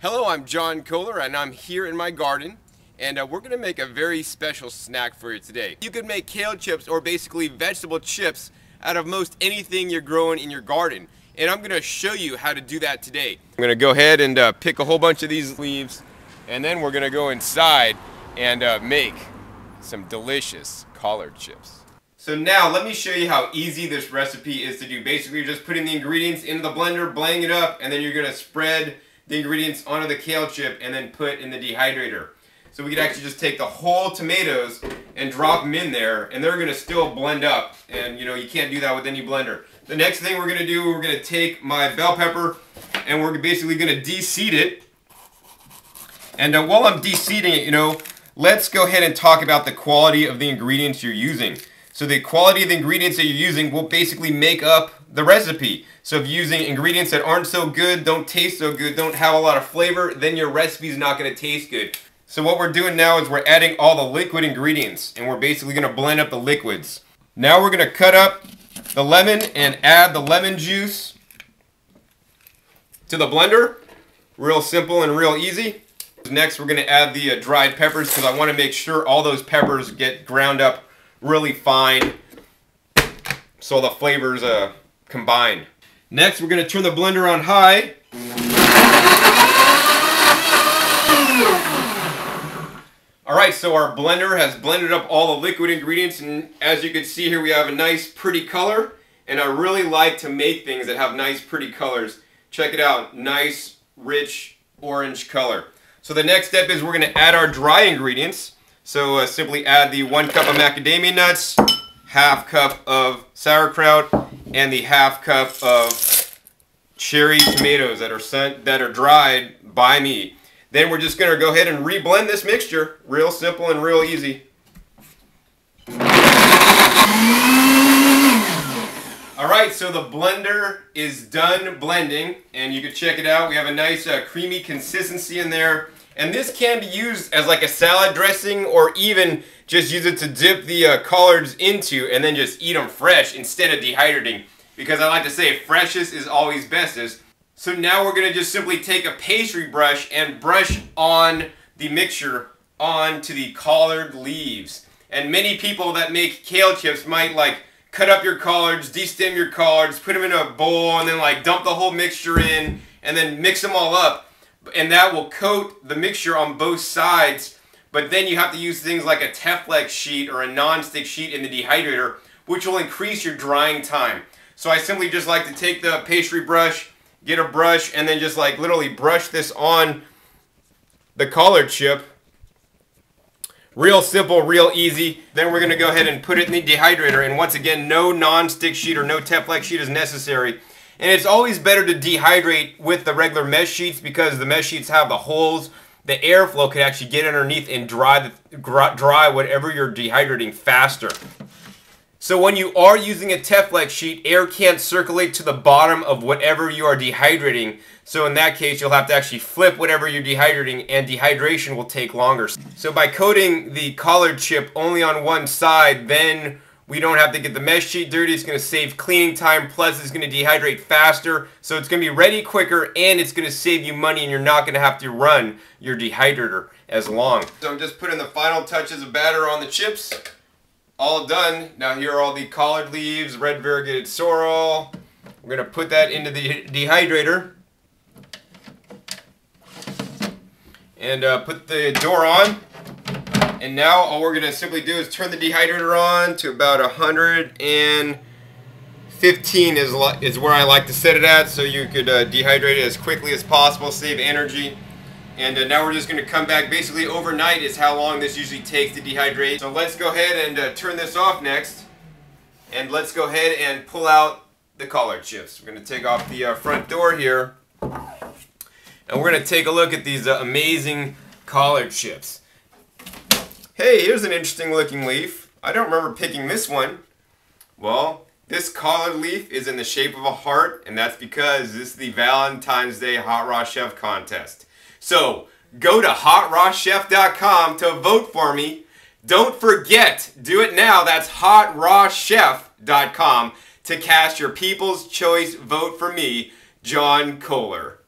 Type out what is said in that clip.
Hello, I'm John Kohler and I'm here in my garden, and we're going to make a very special snack for you today. You could make kale chips or basically vegetable chips out of most anything you're growing in your garden, and I'm going to show you how to do that today. I'm going to go ahead and pick a whole bunch of these leaves, and then we're going to go inside and make some delicious collard chips. So now let me show you how easy this recipe is to do. Basically, you're just putting the ingredients into the blender, blending it up, and then you're going to spread the ingredients onto the kale chip and then put in the dehydrator. So we could actually just take the whole tomatoes and drop them in there, and they're going to still blend up. And you know, you can't do that with any blender. The next thing we're going to do, we're going to take my bell pepper and we're basically going to de-seed it. And while I'm de-seeding it, you know, let's go ahead and talk about the quality of the ingredients you're using. So the quality of the ingredients that you're using will basically make up the recipe. So if you're using ingredients that aren't so good, don't taste so good, don't have a lot of flavor, then your recipe is not going to taste good. So what we're doing now is we're adding all the liquid ingredients, and we're basically going to blend up the liquids. Now we're going to cut up the lemon and add the lemon juice to the blender. Real simple and real easy. Next we're going to add the dried peppers, because I want to make sure all those peppers get ground up really fine so the flavors combine. Next we're going to turn the blender on high. Alright, so our blender has blended up all the liquid ingredients, and as you can see here we have a nice pretty color, and I really like to make things that have nice pretty colors. Check it out, nice rich orange color. So the next step is we're going to add our dry ingredients. So simply add the 1 cup of macadamia nuts, half cup of sauerkraut, and the half cup of cherry tomatoes that are dried by me. Then we're just going to go ahead and re-blend this mixture. Real simple and real easy. Alright, so the blender is done blending, and you can check it out. We have a nice creamy consistency in there. And this can be used as like a salad dressing, or even just use it to dip the collards into and then just eat them fresh instead of dehydrating. Because I like to say freshest is always bestest. So now we're going to just simply take a pastry brush and brush on the mixture onto the collard leaves. And many people that make kale chips might like cut up your collards, destem your collards, put them in a bowl, and then like dump the whole mixture in and then mix them all up. And that will coat the mixture on both sides, but then you have to use things like a Teflex sheet or a non-stick sheet in the dehydrator, which will increase your drying time. So I simply just like to take the pastry brush, get a brush, and then just like literally brush this on the collard chip. Real simple, real easy. Then we're going to go ahead and put it in the dehydrator, and once again, no non-stick sheet or no Teflex sheet is necessary. And it's always better to dehydrate with the regular mesh sheets, because the mesh sheets have the holes. The airflow could actually get underneath and dry whatever you're dehydrating faster. So when you are using a Teflex sheet, air can't circulate to the bottom of whatever you are dehydrating. So in that case, you'll have to actually flip whatever you're dehydrating, and dehydration will take longer. So by coating the collard chip only on one side, then we don't have to get the mesh sheet dirty. It's going to save cleaning time, plus it's going to dehydrate faster. So it's going to be ready quicker, and it's going to save you money, and you're not going to have to run your dehydrator as long. So I'm just putting the final touches of batter on the chips. All done. Now here are all the collard leaves, red variegated sorrel. We're going to put that into the dehydrator. And put the door on. And now all we're going to simply do is turn the dehydrator on to about 115 is where I like to set it at, so you could dehydrate it as quickly as possible, save energy. And now we're just going to come back. Basically overnight is how long this usually takes to dehydrate. So let's go ahead and turn this off next. And let's go ahead and pull out the collard chips. We're going to take off the front door here. And we're going to take a look at these amazing collard chips. Hey, here's an interesting looking leaf. I don't remember picking this one. Well, this collard leaf is in the shape of a heart, and that's because this is the Valentine's Day Hot Raw Chef contest. So, go to HotRawChef.com to vote for me. Don't forget, do it now, that's HotRawChef.com to cast your People's Choice vote for me, John Kohler.